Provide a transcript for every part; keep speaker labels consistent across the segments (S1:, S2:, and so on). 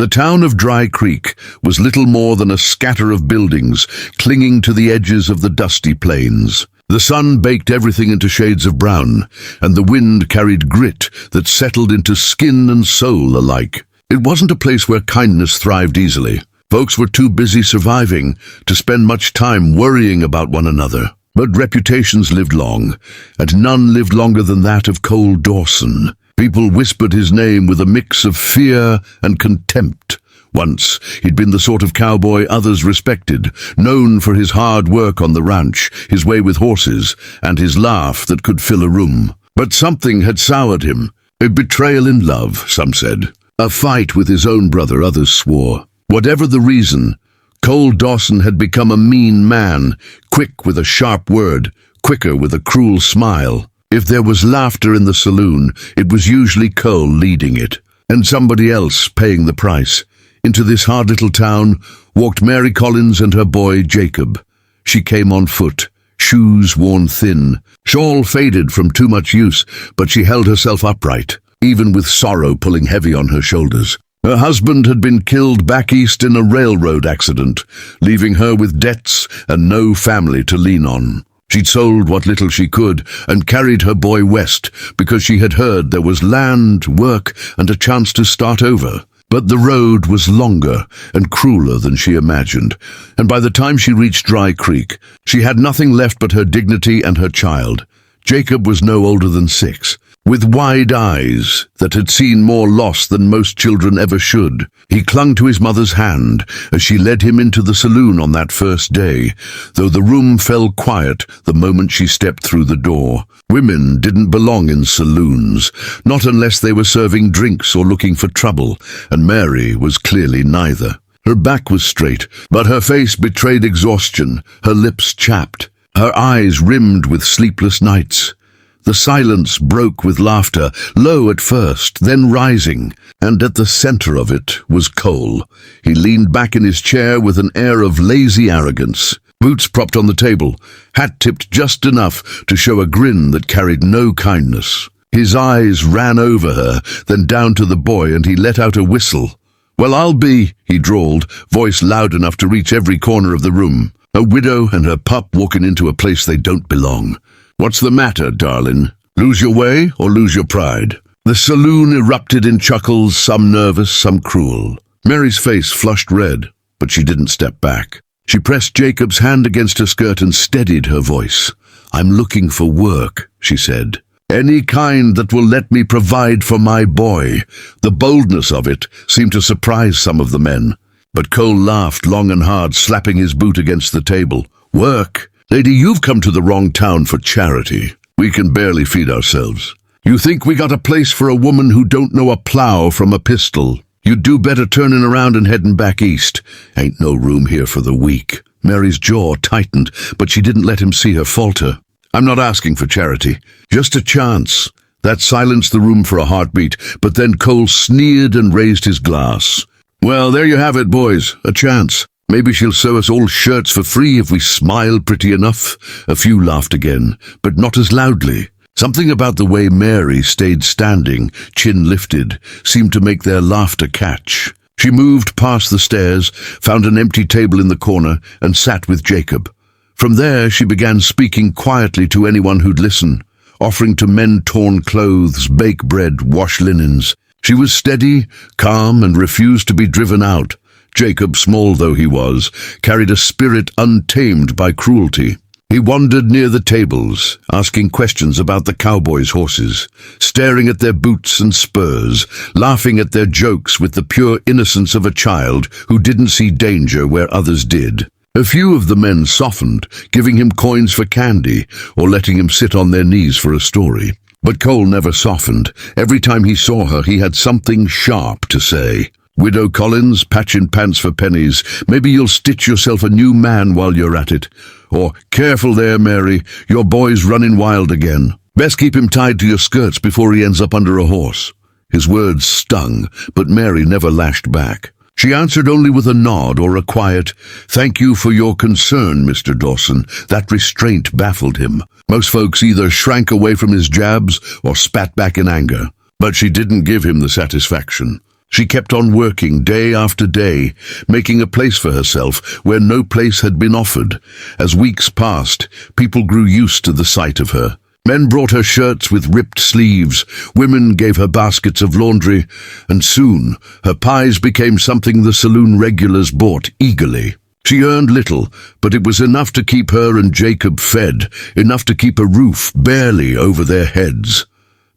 S1: The town of Dry Creek was little more than a scatter of buildings clinging to the edges of the dusty plains. The sun baked everything into shades of brown, and the wind carried grit that settled into skin and soul alike. It wasn't a place where kindness thrived easily. Folks were too busy surviving to spend much time worrying about one another. But reputations lived long, and none lived longer than that of Cole Dawson. People whispered his name with a mix of fear and contempt. Once, he'd been the sort of cowboy others respected, known for his hard work on the ranch, his way with horses, and his laugh that could fill a room. But something had soured him. A betrayal in love, some said. A fight with his own brother, others swore. Whatever the reason, Cole Dawson had become a mean man, quick with a sharp word, quicker with a cruel smile. If there was laughter in the saloon, it was usually Cole leading it, and somebody else paying the price. Into this hard little town walked Mary Collins and her boy Jacob. She came on foot, shoes worn thin, shawl faded from too much use, but she held herself upright, even with sorrow pulling heavy on her shoulders. Her husband had been killed back east in a railroad accident, leaving her with debts and no family to lean on. She'd sold what little she could and carried her boy west because she had heard there was land, work, and a chance to start over. But the road was longer and crueler than she imagined, and by the time she reached Dry Creek, she had nothing left but her dignity and her child. Jacob was no older than 6. With wide eyes that had seen more loss than most children ever should, he clung to his mother's hand as she led him into the saloon on that first day, though the room fell quiet the moment she stepped through the door. Women didn't belong in saloons, not unless they were serving drinks or looking for trouble, and Mary was clearly neither. Her back was straight, but her face betrayed exhaustion, her lips chapped, her eyes rimmed with sleepless nights. The silence broke with laughter, low at first, then rising, and at the center of it was Cole. He leaned back in his chair with an air of lazy arrogance, boots propped on the table, hat tipped just enough to show a grin that carried no kindness. His eyes ran over her, then down to the boy, and he let out a whistle. "Well, I'll be," he drawled, voice loud enough to reach every corner of the room. A widow and her pup walking into a place they don't belong. "What's the matter, darling? Lose your way or lose your pride?" The saloon erupted in chuckles, some nervous, some cruel. Mary's face flushed red, but she didn't step back. She pressed Jacob's hand against her skirt and steadied her voice. "I'm looking for work," she said. "Any kind that will let me provide for my boy." The boldness of it seemed to surprise some of the men. But Cole laughed long and hard, slapping his boot against the table. "Work? Lady, you've come to the wrong town for charity. We can barely feed ourselves. You think we got a place for a woman who don't know a plow from a pistol? You'd do better turning around and heading back east. Ain't no room here for the weak." Mary's jaw tightened, but she didn't let him see her falter. "I'm not asking for charity, just a chance." That silenced the room for a heartbeat, but then Cole sneered and raised his glass. "Well, there you have it, boys, a chance. Maybe she'll sew us all shirts for free if we smile pretty enough." A few laughed again, but not as loudly. Something about the way Mary stayed standing, chin lifted, seemed to make their laughter catch. She moved past the stairs, found an empty table in the corner, and sat with Jacob. From there she began speaking quietly to anyone who'd listen, offering to mend torn clothes, bake bread, wash linens. She was steady, calm, and refused to be driven out. Jacob, small though he was, carried a spirit untamed by cruelty. He wandered near the tables, asking questions about the cowboys' horses, staring at their boots and spurs, laughing at their jokes with the pure innocence of a child who didn't see danger where others did. A few of the men softened, giving him coins for candy or letting him sit on their knees for a story. But Cole never softened. Every time he saw her, he had something sharp to say. "Widow Collins, patching pants for pennies. Maybe you'll stitch yourself a new man while you're at it." Or, "Careful there, Mary, your boy's running wild again. Best keep him tied to your skirts before he ends up under a horse." His words stung, but Mary never lashed back. She answered only with a nod or a quiet, "Thank you for your concern, Mr. Dawson." That restraint baffled him. Most folks either shrank away from his jabs or spat back in anger. But she didn't give him the satisfaction. She kept on working day after day, making a place for herself where no place had been offered. As weeks passed, people grew used to the sight of her. Men brought her shirts with ripped sleeves, women gave her baskets of laundry, and soon her pies became something the saloon regulars bought eagerly. She earned little, but it was enough to keep her and Jacob fed, enough to keep a roof barely over their heads.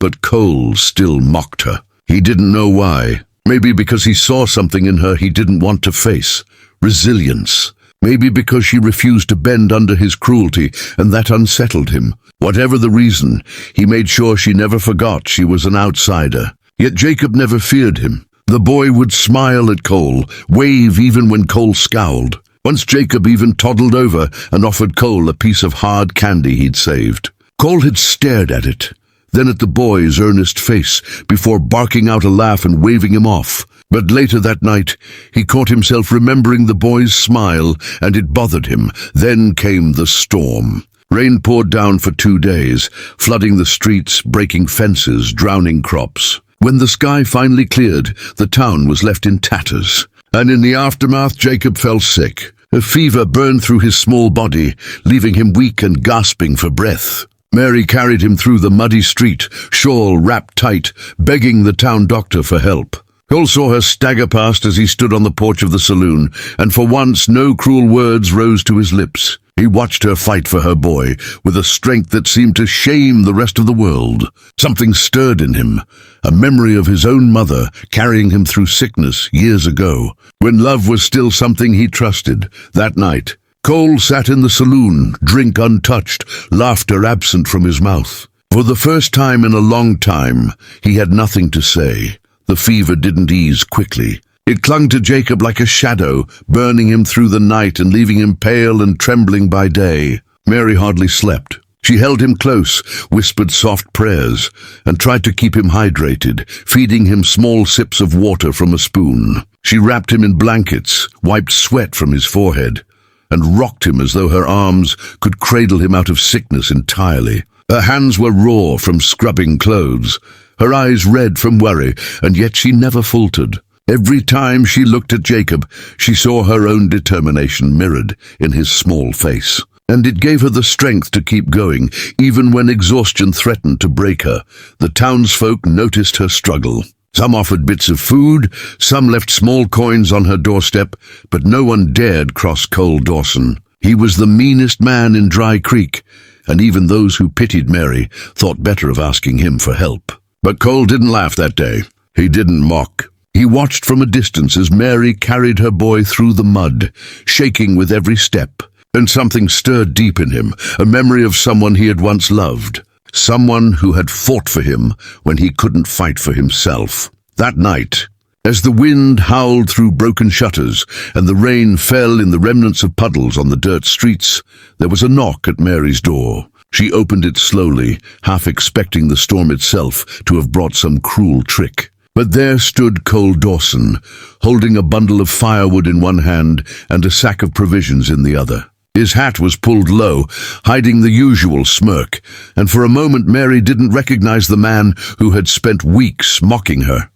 S1: But Cole still mocked her. He didn't know why. Maybe because he saw something in her he didn't want to face. Resilience. Maybe because she refused to bend under his cruelty, and that unsettled him. Whatever the reason, he made sure she never forgot she was an outsider. Yet Jacob never feared him. The boy would smile at Cole, wave even when Cole scowled. Once Jacob even toddled over and offered Cole a piece of hard candy he'd saved. Cole had stared at it, then at the boy's earnest face, before barking out a laugh and waving him off. But later that night, he caught himself remembering the boy's smile, and it bothered him. Then came the storm. Rain poured down for 2 days, flooding the streets, breaking fences, drowning crops. When the sky finally cleared, the town was left in tatters. And in the aftermath, Jacob fell sick. A fever burned through his small body, leaving him weak and gasping for breath. Mary carried him through the muddy street, shawl wrapped tight, begging the town doctor for help. Cole saw her stagger past as he stood on the porch of the saloon, and for once no cruel words rose to his lips. He watched her fight for her boy, with a strength that seemed to shame the rest of the world. Something stirred in him, a memory of his own mother carrying him through sickness years ago, when love was still something he trusted. That night, Cole sat in the saloon, drink untouched, laughter absent from his mouth. For the first time in a long time, he had nothing to say. The fever didn't ease quickly. It clung to Jacob like a shadow, burning him through the night and leaving him pale and trembling by day. Mary hardly slept. She held him close, whispered soft prayers, and tried to keep him hydrated, feeding him small sips of water from a spoon. She wrapped him in blankets, wiped sweat from his forehead, and rocked him as though her arms could cradle him out of sickness entirely. Her hands were raw from scrubbing clothes, her eyes red from worry, and yet she never faltered. Every time she looked at Jacob, she saw her own determination mirrored in his small face. And it gave her the strength to keep going, even when exhaustion threatened to break her. The townsfolk noticed her struggle. Some offered bits of food, some left small coins on her doorstep, but no one dared cross Cole Dawson. He was the meanest man in Dry Creek, and even those who pitied Mary thought better of asking him for help. But Cole didn't laugh that day. He didn't mock. He watched from a distance as Mary carried her boy through the mud, shaking with every step. And something stirred deep in him, a memory of someone he had once loved. Someone who had fought for him when he couldn't fight for himself. That night, as the wind howled through broken shutters and the rain fell in the remnants of puddles on the dirt streets, there was a knock at Mary's door. She opened it slowly, half expecting the storm itself to have brought some cruel trick. But there stood Cole Dawson, holding a bundle of firewood in one hand and a sack of provisions in the other. His hat was pulled low, hiding the usual smirk, and for a moment Mary didn't recognize the man who had spent weeks mocking her.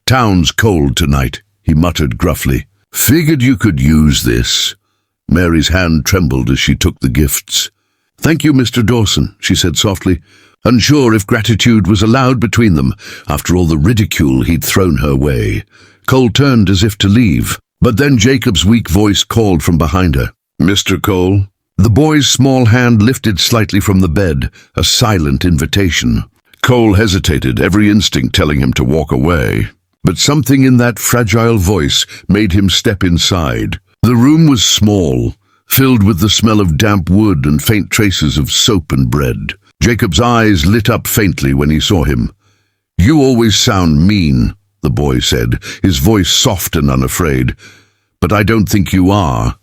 S1: "Town's cold tonight," he muttered gruffly. "Figured you could use this." Mary's hand trembled as she took the gifts. "Thank you, Mr. Dawson," she said softly, unsure if gratitude was allowed between them after all the ridicule he'd thrown her way. Cole turned as if to leave, but then Jacob's weak voice called from behind her. "Mr. Cole?" The boy's small hand lifted slightly from the bed, a silent invitation. Cole hesitated, every instinct telling him to walk away. But something in that fragile voice made him step inside. The room was small, filled with the smell of damp wood and faint traces of soap and bread. Jacob's eyes lit up faintly when he saw him. "You always sound mean," the boy said, his voice soft and unafraid. "But I don't think you are."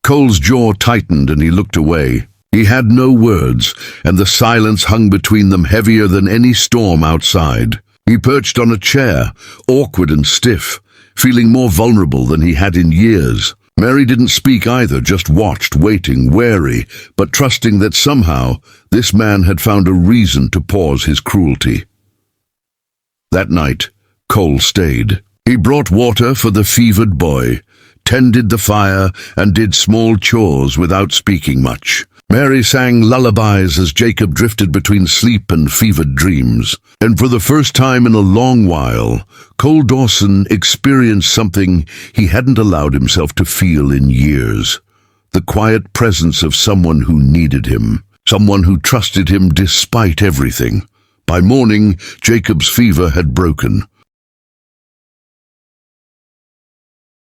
S1: Cole's jaw tightened and he looked away. He had no words, and the silence hung between them heavier than any storm outside. He perched on a chair, awkward and stiff, feeling more vulnerable than he had in years. Mary didn't speak either, just watched, waiting, wary, but trusting that somehow this man had found a reason to pause his cruelty. That night, Cole stayed. He brought water for the fevered boy, tended the fire, and did small chores without speaking much. Mary sang lullabies as Jacob drifted between sleep and fevered dreams. And for the first time in a long while, Cole Dawson experienced something he hadn't allowed himself to feel in years. The quiet presence of someone who needed him, someone who trusted him despite everything. By morning, Jacob's fever had broken.